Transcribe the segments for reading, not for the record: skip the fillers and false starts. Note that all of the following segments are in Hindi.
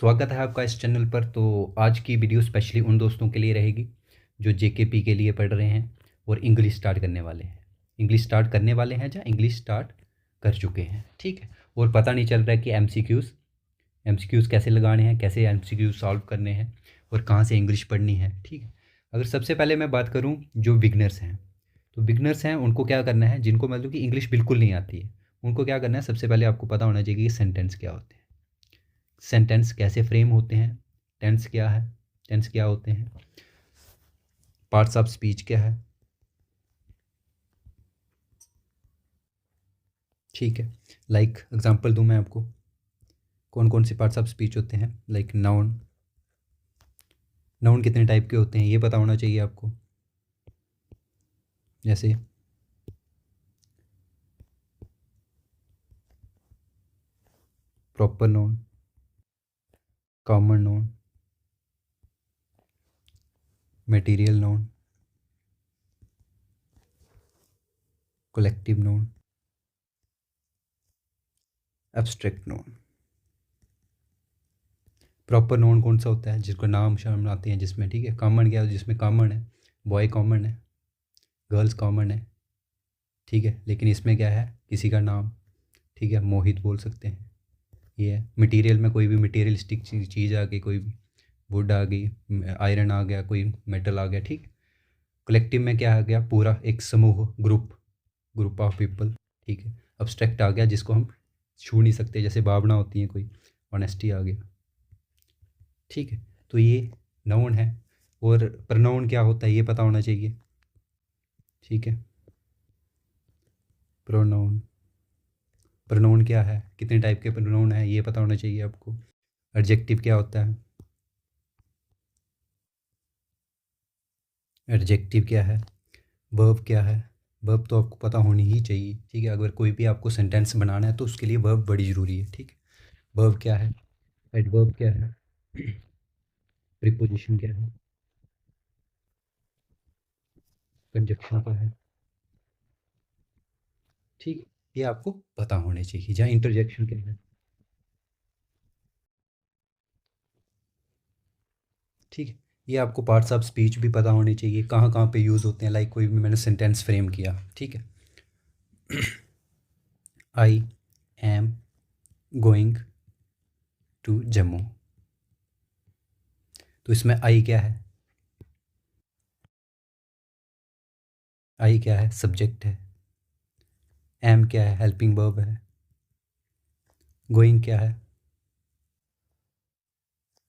स्वागत है आपका इस चैनल पर। तो आज की वीडियो स्पेशली उन दोस्तों के लिए रहेगी जो जेकेपी के लिए पढ़ रहे हैं और इंग्लिश स्टार्ट करने वाले हैं। इंग्लिश स्टार्ट करने वाले हैं या इंग्लिश स्टार्ट कर चुके हैं, ठीक है। और पता नहीं चल रहा है कि एमसीक्यूज़ कैसे लगाने हैं, कैसे एमसीक्यूज़ सॉल्व करने हैं और कहाँ से इंग्लिश पढ़नी है, ठीक है। अगर सबसे पहले मैं बात करूँ जो बिगनर्स हैं, तो बिगनर्स हैं उनको क्या करना है, जिनको मतलब कि इंग्लिश बिल्कुल नहीं आती है, उनको क्या करना है, सबसे पहले आपको पता होना चाहिए कि सेंटेंस क्या होते हैं, सेंटेंस कैसे फ्रेम होते हैं, टेंस क्या है, टेंस क्या होते हैं, पार्ट्स ऑफ स्पीच क्या है, ठीक है। लाइक एग्जांपल दूं मैं आपको, कौन कौन से पार्ट्स ऑफ स्पीच होते हैं। लाइक नाउन, नाउन कितने टाइप के होते हैं ये पता होना चाहिए आपको। जैसे proper noun, common noun, material noun, collective noun, abstract noun. Proper noun कौन सा होता है, जिसको नाम शाम आते हैं जिसमें, ठीक है। कॉमन क्या है, जिसमें कॉमन है, बॉय कॉमन है, गर्ल्स कॉमन है, ठीक है। लेकिन इसमें क्या है, किसी का नाम, ठीक है, मोहित बोल सकते हैं। ये है मटेरियल में कोई भी मटेरियलिस्टिक चीज़ आ गई, कोई वुड आ गई, आयरन आ गया, कोई मेटल आ गया, ठीक। कलेक्टिव में क्या आ गया, पूरा एक समूह, ग्रुप ऑफ पीपल, ठीक है। अब्स्ट्रैक्ट आ गया जिसको हम छू नहीं सकते, जैसे भावना होती है कोई, ऑनेस्टी आ गया, ठीक है। तो ये नाउन है। और प्रोनाउन क्या होता है ये पता होना चाहिए, ठीक है। प्रोनाउन, प्रोनाउन क्या है, कितने टाइप के प्रोनाउन है ये पता होना चाहिए आपको। एडजेक्टिव क्या होता है, एडजेक्टिव क्या है, वर्ब क्या है, वर्ब तो आपको पता होनी ही चाहिए, ठीक है। अगर कोई भी आपको सेंटेंस बनाना है तो उसके लिए वर्ब बड़ी ज़रूरी है, ठीक है। वर्ब क्या है, एडवर्ब क्या है, प्रीपोजिशन क्या है, कंजक्शन क्या है, ठीक है। ये आपको पता होने चाहिए। जहाँ इंटरजेक्शन क्या है, ठीक है। ये आपको पार्ट्स ऑफ स्पीच भी पता होने चाहिए, कहाँ कहाँ पे यूज़ होते हैं। लाइक कोई भी मैंने सेंटेंस फ्रेम किया, ठीक है। I am going to Jammu, तो इसमें आई क्या है, आई क्या है, सब्जेक्ट है। एम क्या है, हेल्पिंग वर्ब है। गोइंग क्या है,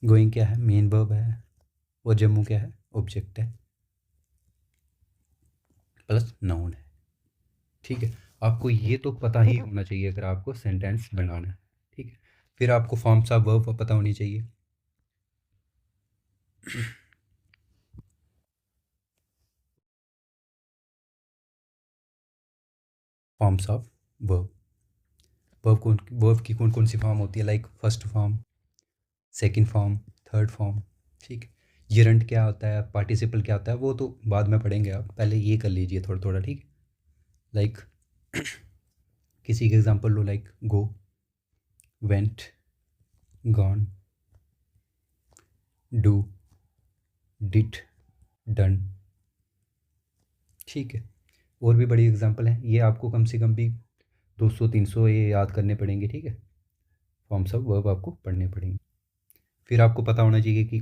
गोइंग क्या है, मेन वर्ब है। और जम्मू क्या है, ऑब्जेक्ट है प्लस नाउन है, ठीक है। आपको ये तो पता ही होना चाहिए अगर आपको सेंटेंस बनाना है, ठीक है। फिर आपको फॉर्म्स ऑफ वर्ब पता होनी चाहिए। फॉर्म्स ऑफ वर्ब, वर्ब की कौन कौन सी फॉर्म होती है, like first form, second form, third form, ठीक है। जिरंट क्या होता है, पार्टिसिपल क्या होता है, वो तो बाद में पढ़ेंगे, आप पहले ये कर लीजिए थोड़ा थोड़ा, ठीक है। लाइक किसी के example low, like go, went, gone, do, did, done, ठीक है। और भी बड़ी एग्जांपल हैं, ये आपको कम से कम भी 200-300 ये याद करने पड़ेंगे, ठीक है। फॉर्म्स ऑफ वर्ब आपको पढ़ने पड़ेंगे। फिर आपको पता होना चाहिए कि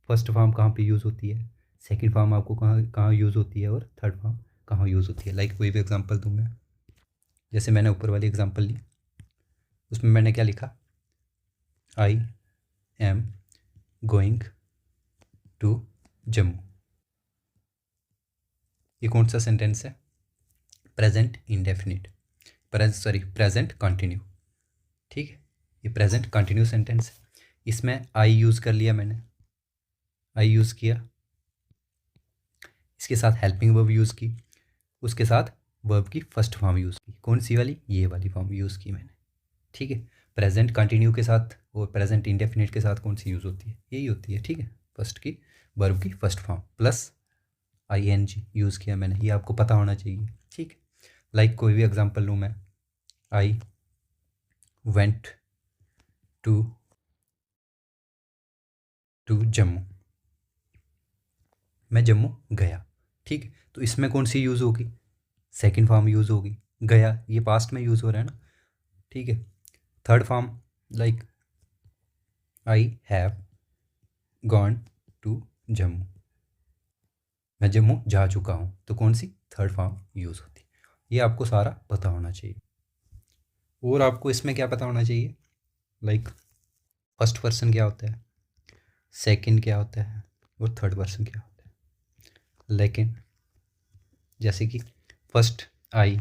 फर्स्ट फॉर्म कहाँ पे यूज़ होती है, सेकंड फॉर्म आपको कहाँ कहाँ यूज़ होती है, और थर्ड फॉर्म कहाँ यूज़ होती है। लाइक कोई भी एग्जांपल दूँ मैं, जैसे मैंने ऊपर वाली एग्जांपल ली, उसमें मैंने क्या लिखा, I am going to Jammu. ये कौन सा सेंटेंस है, प्रेजेंट इंडेफिनिट, प्रेजेंट कंटिन्यू, ठीक है। ये प्रेजेंट कंटिन्यू सेंटेंस है। इसमें आई यूज़ कर लिया मैंने, आई यूज़ किया, इसके साथ हेल्पिंग वर्ब यूज़ की, उसके साथ वर्ब की फर्स्ट फॉर्म यूज़ की, कौन सी वाली, ये वाली फॉर्म यूज़ की मैंने, ठीक है। प्रेजेंट कंटिन्यू के साथ और प्रेजेंट इंडेफिनिट के साथ कौन सी यूज़ होती है, यही होती है, ठीक है। फर्स्ट की वर्ब की first form plus I N G use किया मैंने, ये आपको पता होना चाहिए, ठीक है। लाइक कोई भी एग्जांपल लूँ मैं, I went to to Jammu, मैं जम्मू गया। ठीक है, तो इसमें कौन सी यूज़ होगी? सेकंड फॉर्म यूज़ होगी। गया ये पास्ट में यूज़ हो रहा है ना। ठीक है, third form like I have gone to Jammu, मैं जम्मू जा चुका हूँ, तो कौन सी थर्ड फॉर्म यूज़ होती है। ये आपको सारा पता होना चाहिए। और आपको इसमें क्या पता होना चाहिए, लाइक फर्स्ट पर्सन क्या होता है, सेकंड क्या होता है, और थर्ड पर्सन क्या होता है। लेकिन जैसे कि फर्स्ट आई,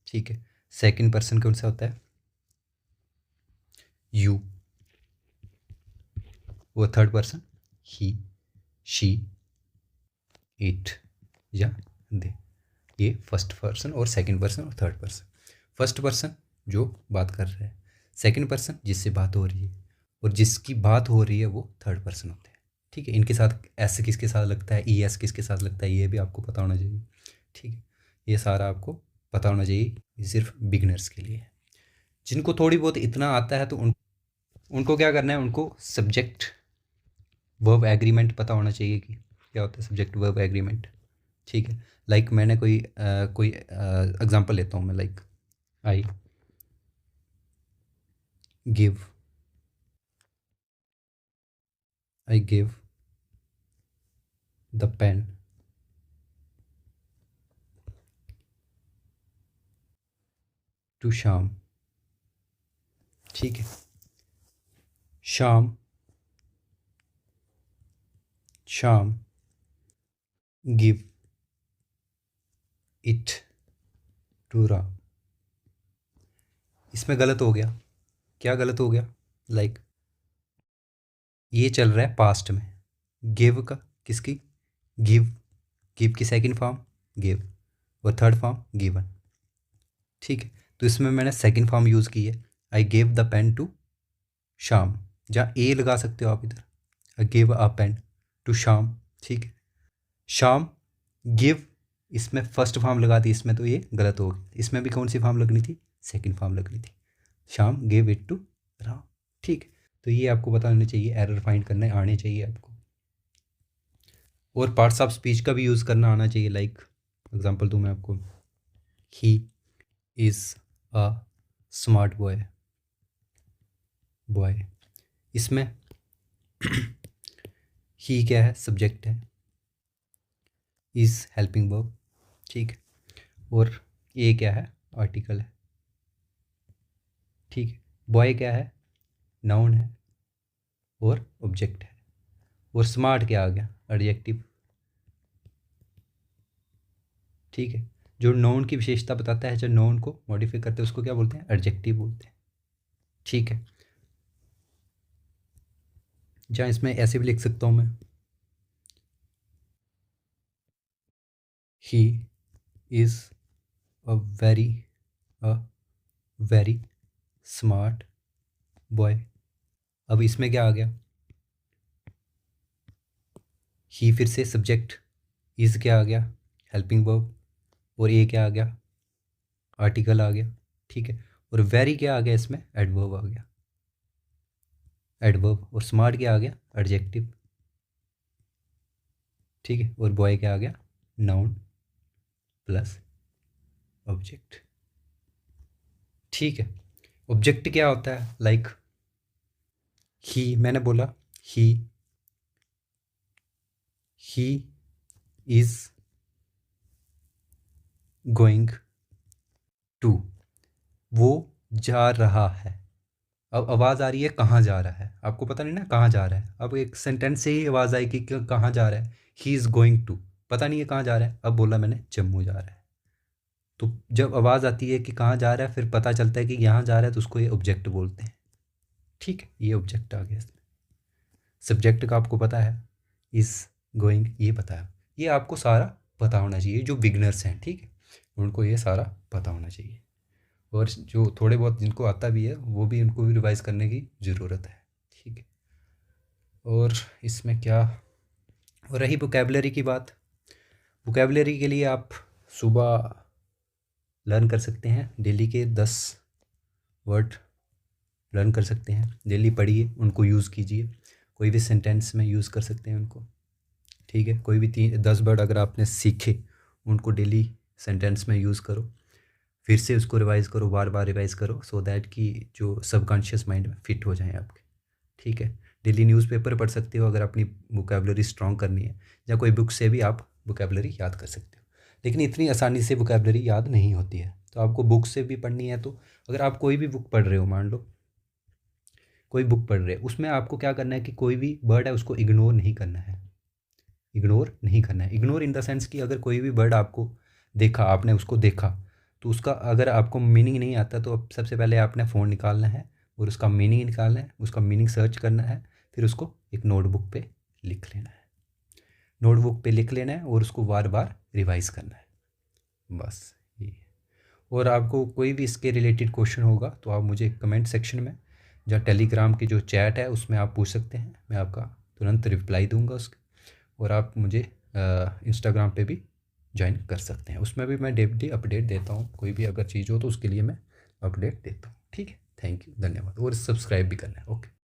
ठीक है, सेकंड पर्सन कौन सा होता है, यू, वो third person he, she, it या दे। ये फर्स्ट पर्सन और सेकंड पर्सन और थर्ड पर्सन। फर्स्ट पर्सन जो बात कर रहा है, सेकंड पर्सन जिससे बात हो रही है, और जिसकी बात हो रही है वो थर्ड पर्सन होते हैं। ठीक है, इनके साथ एस किसके साथ लगता है, ई एस किसके साथ लगता है, ये भी आपको पता होना चाहिए। ठीक है, ये सारा आपको पता होना चाहिए। ये सिर्फ बिगनर्स के लिए है। जिनको थोड़ी बहुत इतना आता है तो उनको क्या करना है, उनको सब्जेक्ट वर्ब एग्रीमेंट पता होना चाहिए कि क्या होता है सब्जेक्ट वर्ब एग्रीमेंट। ठीक है, लाइक मैंने कोई एग्जांपल लेता हूँ मैं, like I give, I give the pen to Shyam. ठीक है, Shyam, Shyam give it to Ram. इसमें गलत हो गया, क्या गलत हो गया, लाइक ये चल रहा है पास्ट में, गिव का किसकी, गिव, गिव की सेकंड फॉर्म गिव और थर्ड फॉर्म गिवन। ठीक है, तो इसमें मैंने सेकंड फॉर्म यूज़ की है, I give the pen to Shyam, जहाँ ए लगा सकते हो आप इधर, I give a pen to Shyam. ठीक है, श्याम गिव, इसमें फर्स्ट फॉर्म लगा दी, इसमें तो ये गलत हो गई। इसमें भी कौन सी फॉर्म लगनी थी, सेकंड फॉर्म लगनी थी, Shyam give it to Ram. ठीक है, तो ये आपको पता होना चाहिए, एरर फाइंड करने आने चाहिए आपको। और पार्ट्स ऑफ स्पीच का भी यूज़ करना आना चाहिए। लाइक एग्जांपल दूँ मैं आपको, he is a smart boy, boy, इसमें ही क्या है, सब्जेक्ट है, इज़ हेल्पिंग वर्ब। ठीक है, और ए क्या है, आर्टिकल है। ठीक है, बॉय क्या है, नाउन है और ऑब्जेक्ट है। और स्मार्ट क्या आ गया, एडजेक्टिव। ठीक है, जो नाउन की विशेषता बताता है, जो नाउन को मॉडिफाई करते हैं उसको क्या बोलते हैं, एडजेक्टिव बोलते हैं। ठीक है, जहाँ इसमें ऐसे भी लिख सकता हूँ मैं, he is a very a very smart boy. अब इसमें क्या आ गया, ही फिर से सब्जेक्ट, इज़ क्या आ गया, हेल्पिंग वर्ब, और ए क्या आ गया, आर्टिकल आ गया। ठीक है, और वेरी क्या आ गया, इसमें एडवर्ब आ गया, एडवर्ब, और स्मार्ट क्या आ गया, एडजेक्टिव। ठीक है, और बॉय क्या आ गया, नाउन प्लस ऑब्जेक्ट। ठीक है, ऑब्जेक्ट क्या होता है, लाइक ही, मैंने बोला ही इज गोइंग टू, वो जा रहा है। अब आवाज़ आ रही है कहाँ जा रहा है, आपको पता नहीं ना कहाँ जा रहा है। अब एक सेंटेंस से ही आवाज़ आई कि कहाँ जा रहा है, ही इज़ गोइंग टू, पता नहीं है कहाँ जा रहा है। अब बोला मैंने जम्मू जा रहा है, तो जब आवाज़ आती है कि कहाँ जा रहा है, फिर पता चलता है कि यहाँ जा रहा है, तो उसको ये ऑब्जेक्ट बोलते हैं। ठीक है, ये ऑब्जेक्ट आ गया इसमें। सब्जेक्ट का आपको पता है, इज़ गोइंग, ये पता है। ये आपको सारा पता होना चाहिए, जो बिगनर्स हैं, ठीक है, उनको ये सारा पता होना चाहिए। और जो थोड़े बहुत जिनको आता भी है, वो भी उनको भी रिवाइज़ करने की ज़रूरत है। ठीक है, और इसमें क्या, और रही वोकेबलरी की बात, वोकेबलरी के लिए आप सुबह लर्न कर सकते हैं, डेली के 10 वर्ड लर्न कर सकते हैं, डेली पढ़िए, उनको यूज़ कीजिए। कोई भी सेंटेंस में यूज़ कर सकते हैं उनको, ठीक है। कोई भी 10 वर्ड अगर आपने सीखे, उनको डेली सेंटेंस में यूज़ करो, फिर से उसको रिवाइज़ करो, बार बार रिवाइज़ करो, सो दैट कि जो सबकॉन्शियस माइंड में फिट हो जाएँ आपके, ठीक है। डेली न्यूज़पेपर पढ़ सकते हो अगर अपनी वोकैबुलरी स्ट्रॉन्ग करनी है, या कोई बुक से भी आप वोकैबुलरी याद कर सकते हो, लेकिन इतनी आसानी से वोकैबुलरी याद नहीं होती है। तो आपको बुक से भी पढ़नी है, तो अगर आप कोई भी बुक पढ़ रहे हो, मान लो कोई बुक पढ़ रहे हो, उसमें आपको क्या करना है कि कोई भी वर्ड है उसको इग्नोर नहीं करना है। इग्नोर नहीं करना है, इग्नोर इन द सेंस कि अगर कोई भी वर्ड आपको देखा, आपने उसको देखा, तो उसका अगर आपको मीनिंग नहीं आता, तो अब सबसे पहले आपने फ़ोन निकालना है और उसका मीनिंग निकालना है, उसका मीनिंग सर्च करना है, फिर उसको एक नोटबुक पे लिख लेना है, नोटबुक पे लिख लेना है और उसको बार बार रिवाइज़ करना है, बस ये। और आपको कोई भी इसके रिलेटेड क्वेश्चन होगा तो आप मुझे कमेंट सेक्शन में, या टेलीग्राम की जो चैट है उसमें आप पूछ सकते हैं, मैं आपका तुरंत रिप्लाई दूंगा उसके। और आप मुझे इंस्टाग्राम पे भी ज्वाइन कर सकते हैं, उसमें भी मैं डेली अपडेट देता हूँ, कोई भी अगर चीज़ हो तो उसके लिए मैं अपडेट देता हूँ, ठीक है। थैंक यू, धन्यवाद, और सब्सक्राइब भी करना है, ओके।